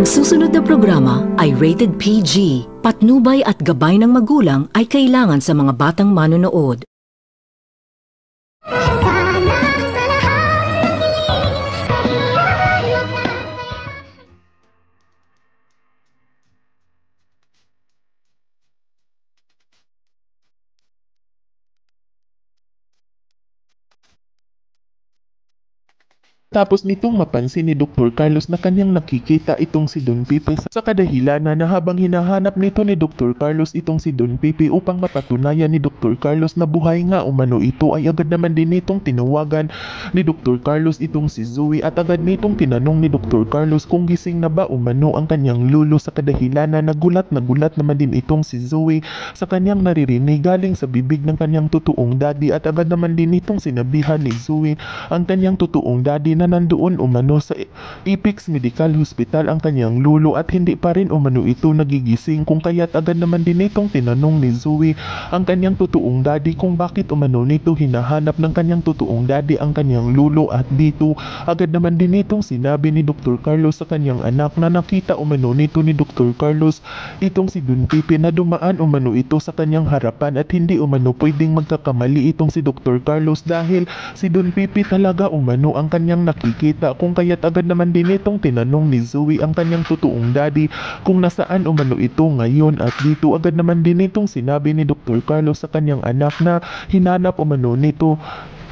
Ang susunod na programa ay rated PG. Patnubay at gabay ng magulang ay kailangan sa mga batang manonood. Tapos nitong mapansin ni Dr. Carlos na kanyang nakikita itong si Don Pepe sa kadahilanan na habang hinahanap nito ni Dr. Carlos itong si Don Pepe upang mapatunayan ni Dr. Carlos na buhay nga umano ito, ay agad naman din nitong tinawagan ni Dr. Carlos itong si Zoe at agad nitong tinanong ni Dr. Carlos kung gising na ba umano ang kanyang lulo sa kadahilanan na gulat naman din itong si Zoe sa kanyang naririnig galing sa bibig ng kanyang totoong daddy at agad naman din nitong sinabihan ni Zoe ang kanyang totoong daddy na nandoon umano sa Apex Medical Hospital ang kanyang lulo at hindi pa rin umano ito nagigising, kung kaya't agad naman din itong tinanong ni Zoe ang kanyang totoong daddy kung bakit umano nito hinahanap ng kanyang totoong daddy ang kanyang lulo. At dito agad naman din itong sinabi ni Dr. Carlos sa kanyang anak na nakita umano nito ni Dr. Carlos itong si Don Pepe na dumaan umano ito sa kanyang harapan at hindi umano pwedeng magkakamali itong si Dr. Carlos dahil si Don Pepe talaga umano ang kanyang nakikita, kung kaya't agad naman din itong tinanong ni Zoe ang kanyang totoong daddy kung nasaan umano ito ngayon. At dito agad naman din itong sinabi ni Dr. Carlos sa kanyang anak na hinanap umano nito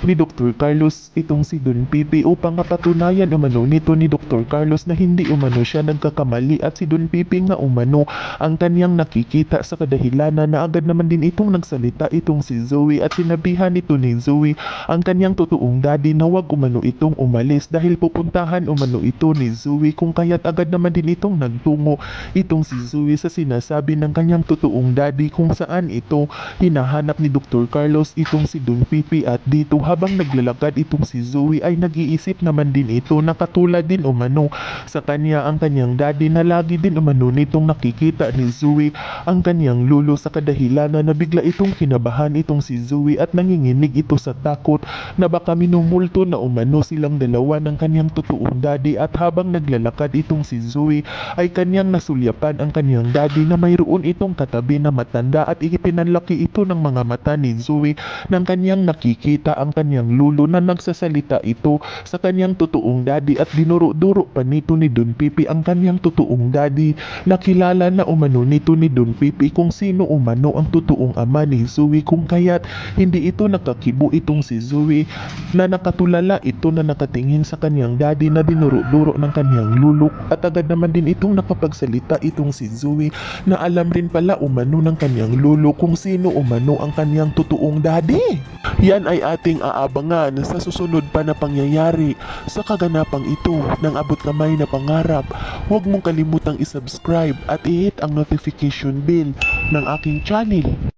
ni Dr. Carlos itong si Don Pepe upang mapatunayan umano nito ni Dr. Carlos na hindi umano siya nagkakamali at si Don Pepe nga umano ang kanyang nakikita sa kadahilanan na agad naman din itong nagsalita itong si Zoe at sinabihan nito ni Zoe ang kanyang totoong daddy na wag umano itong umalis dahil pupuntahan umano ito ni Zoe, kung kaya't agad naman din itong nagtungo itong si Zoe sa sinasabi ng kanyang totoong daddy kung saan ito hinahanap ni Dr. Carlos itong si Don Pepe. At dito habang naglalakad itong si Zoe ay nag-iisip naman din ito na katulad din umano sa kanya ang kanyang daddy na lagi din umano nitong nakikita ni Zoe ang kanyang lulo sa kadahilanan na bigla itong kinabahan itong si Zoe at nanginginig ito sa takot na baka minumulto na umano silang dalawa ng kanyang totoong daddy. At habang naglalakad itong si Zoe ay kanyang nasulyapan ang kanyang daddy na mayroon itong katabi na matanda at ipinanlaki ito ng mga mata ni Zoe ng kanyang nakikita ang kanyang lulo na nagsasalita ito sa kanyang totoong daddy at dinuro-duro pa nito ni Don Pepe ang kanyang totoong daddy na kilala na umano nito ni Don Pepe kung sino umano ang totoong ama ni Zoe, kung kaya't hindi ito nakakibo itong si Zoe na nakatulala ito na nakatingin sa kanyang daddy na dinuro-duro ng kanyang lulo. At agad naman din itong nakapagsalita itong si Zoe na alam rin pala umano ng kanyang lulo kung sino umano ang kanyang totoong daddy. Yan ay ating aabangan sa susunod pa na pangyayari sa kaganapang ito ng abot kamay na pangarap. Huwag mong kalimutang isubscribe at i-hit ang notification bell ng aking channel